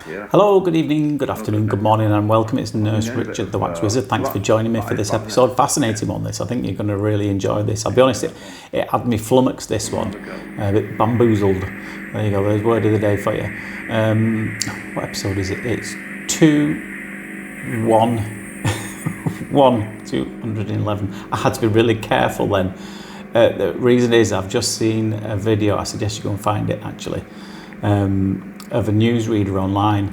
Hello, good evening, good afternoon, good morning and welcome. It's Nurse Richard the Wax Wizard. Thanks for joining me for this episode. Fascinating one this. I think you're going to really enjoy this. I'll be honest, it had me flummoxed, this one. A bit bamboozled. There you go, there's word of the day for you. What episode is it? It's 211. I had to be really careful then. The reason is I've just seen a video, I suggest you go and find it actually, of a newsreader online,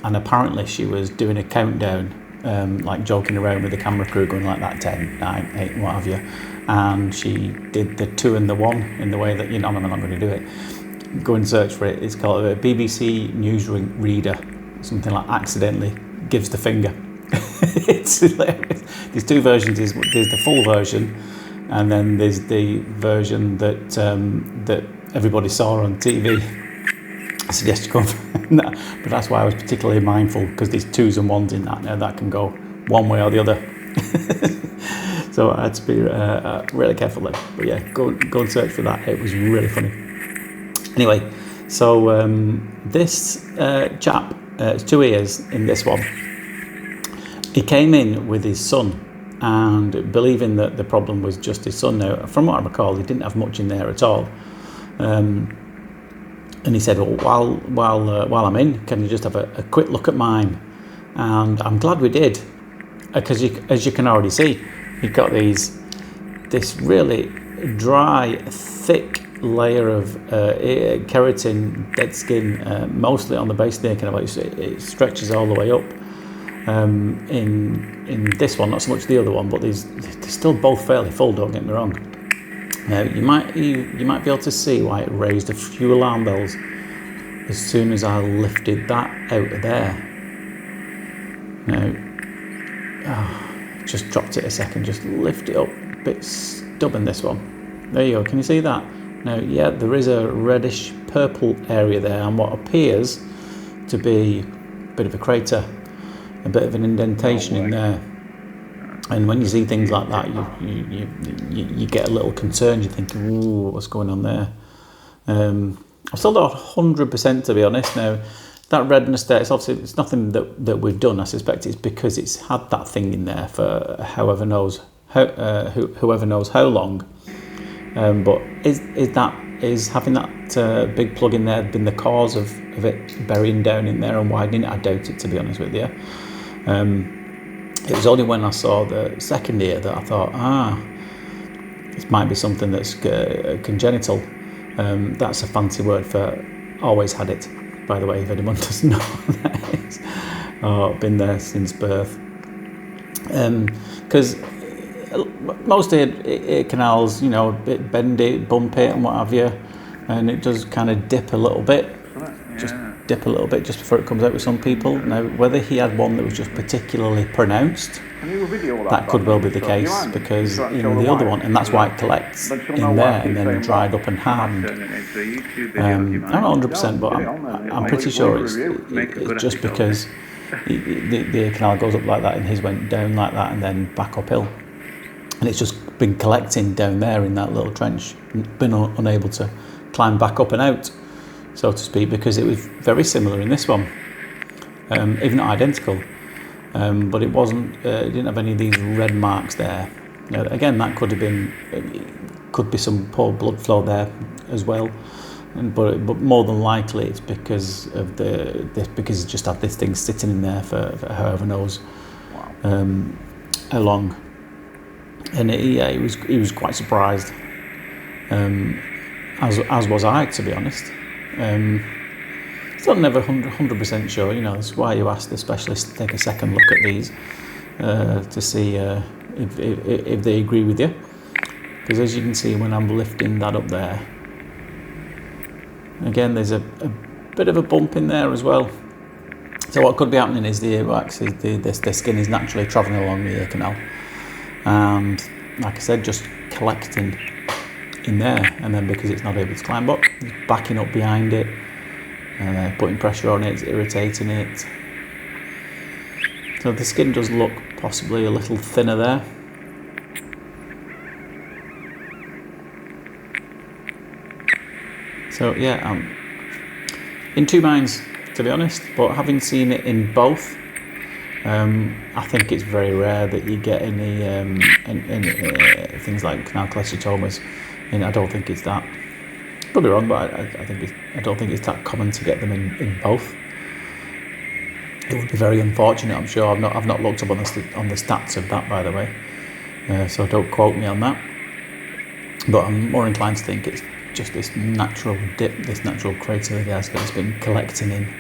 and apparently she was doing a countdown, like joking around with the camera crew, going like that, 10, 9, 8, what have you, and she did the 2 and the 1 in the way that, you know, I'm not going to do it. Go and search for it. It's called a BBC newsreader, something like accidentally gives the finger. It's hilarious. There's 2 versions. There's the full version, and then there's the version that that everybody saw on TV. I suggest you go and that, but that's why I was particularly mindful, because there's 2s and 1s in that. Now that can go one way or the other. So I had to be really careful then. But yeah, go and search for that. It was really funny. Anyway, so this chap, it's 2 ears in this one. He came in with his son, and believing that the problem was just his son. Now, from what I recall, he didn't have much in there at all. And he said, well, while I'm in, can you just have a quick look at mine? And I'm glad we did, because as you can already see, you've got this really dry, thick layer of keratin, dead skin, mostly on the base of the ear canal. It stretches all the way up. In this one, not so much the other one, but they're still both fairly full, don't get me wrong. Now, you might be able to see why it raised a few alarm bells as soon as I lifted that out of there. Now, just dropped it a second, just lift it up, a bit stubborn this one. There you go, can you see that? Now, yeah, there is a reddish purple area there, and what appears to be a bit of a crater, a bit of an indentation in there. And when you see things like that, you get a little concerned. You're thinking, ooh, what's going on there? I'm still not 100%, to be honest. Now, that redness there, it's nothing that we've done. I suspect it's because it's had that thing in there for whoever knows how long. But is having that big plug in there been the cause of it burying down in there and widening it? I doubt it, to be honest with you. It was only when I saw the second ear that I thought, this might be something that's congenital. That's a fancy word for always had it, by the way, if anyone doesn't know what that is. Been there since birth. Because most ear canals, you know, a bit bendy, bump it and what have you, and it does kind of dip a little bit. Just before it comes out with some people. Now, whether he had one that was just particularly pronounced, that could well be the case, because in the other one, and that's why it collects in there and then dried up and hardened. I'm not 100%, but I'm pretty sure it's just because the ear canal goes up like that and his went down like that and then back uphill. And it's just been collecting down there in that little trench, been unable to climb back up and out, so to speak, because it was very similar in this one, even not identical, but it wasn't. It didn't have any of these red marks there. Now, again, that could be some poor blood flow there as well, but more than likely it's because of because it just had this thing sitting in there for however knows how long, and he was quite surprised, as was I, to be honest. Still never 100% sure, you know. That's why you ask the specialist to take a second look at these to see if they agree with you. Because as you can see, when I'm lifting that up there, again, there's a bit of a bump in there as well. So what could be happening is the earwax, the skin is naturally travelling along the ear canal, and like I said, just collecting in there, and then because it's not able to climb up, it's backing up behind it, putting pressure on it, it's irritating it. So the skin does look possibly a little thinner there. So yeah, in two minds to be honest, but having seen it in both, I think it's very rare that you get any things like canal cholesteatomas, and I don't think it's that. Could be wrong, but I don't think it's that common to get them in both. It would be very unfortunate, I'm sure. I've not looked up on the stats of that, by the way, so don't quote me on that. But I'm more inclined to think it's just this natural dip, this natural crater the gas that's been collecting in.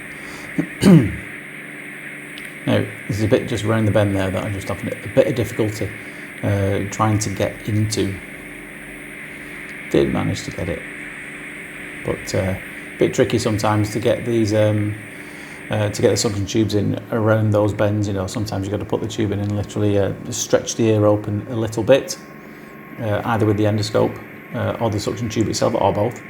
Now, there's a bit just around the bend there that I'm just having a bit of difficulty trying to get into. Did manage to get it, but a bit tricky sometimes to get these to get the suction tubes in around those bends. You know, sometimes you've got to put the tube in and literally stretch the ear open a little bit, either with the endoscope or the suction tube itself, or both,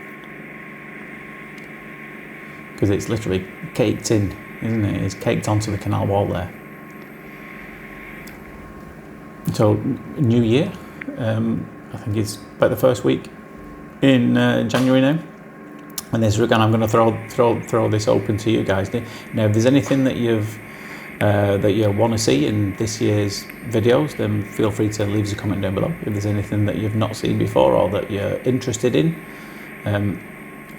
because it's literally caked in, isn't it? It's caked onto the canal wall there. So, new year, I think it's about the first week in January now. And this again, I'm going to throw this open to you guys. Now, if there's anything that you want to see in this year's videos, then feel free to leave us a comment down below. If there's anything that you've not seen before or that you're interested in.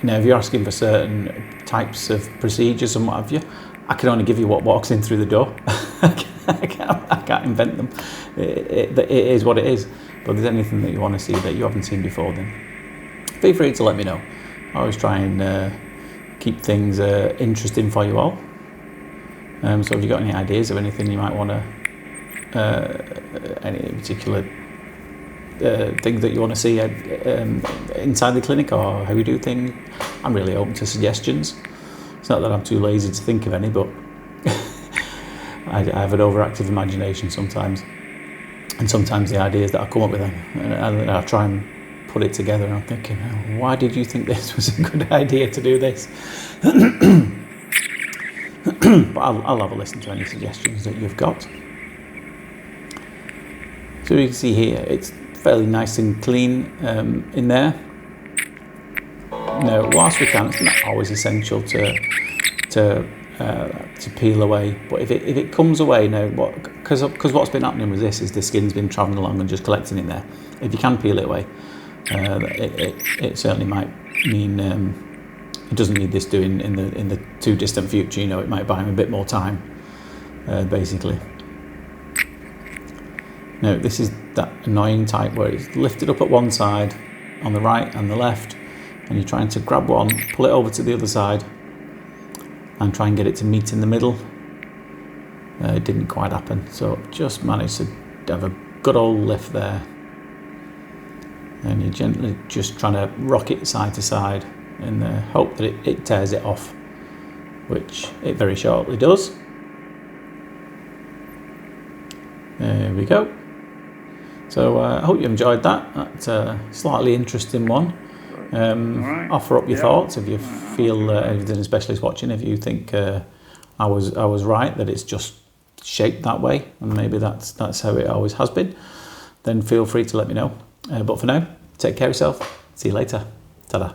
Now, if you're asking for certain types of procedures and what have you, I can only give you what walks in through the door. I can't invent them. It is what it is. But if there's anything that you want to see that you haven't seen before, then feel free to let me know. I always try and keep things interesting for you all. So if you've got any ideas of anything you might want to, any particular things that you want to see inside the clinic or how we do things, I'm really open to suggestions. It's not that I'm too lazy to think of any, but I have an overactive imagination sometimes. And sometimes the ideas that I come up with, and I try and put it together, and I'm thinking, why did you think this was a good idea to do this? But I'll have a listen to any suggestions that you've got. So you can see here, it's fairly nice and clean in there. Now, whilst we can, it's not always essential to peel away. But if it comes away now, because what's been happening with this is the skin's been travelling along and just collecting in there. If you can peel it away, it certainly might mean it doesn't need this doing in the too distant future. You know, it might buy him a bit more time, basically. Now, this is that annoying type where it's lifted up at one side on the right and the left, and you're trying to grab one, pull it over to the other side, and try and get it to meet in the middle. It didn't quite happen, so just managed to have a good old lift there. And you're gently just trying to rock it side to side in the hope that it tears it off, which it very shortly does. There we go. So I hope you enjoyed that. That's a slightly interesting one. Right. Offer up your thoughts if you feel, if there's a specialist watching, if you think I was right, that it's just shaped that way, and maybe that's how it always has been, then feel free to let me know. But for now, take care of yourself. See you later. Ta-da.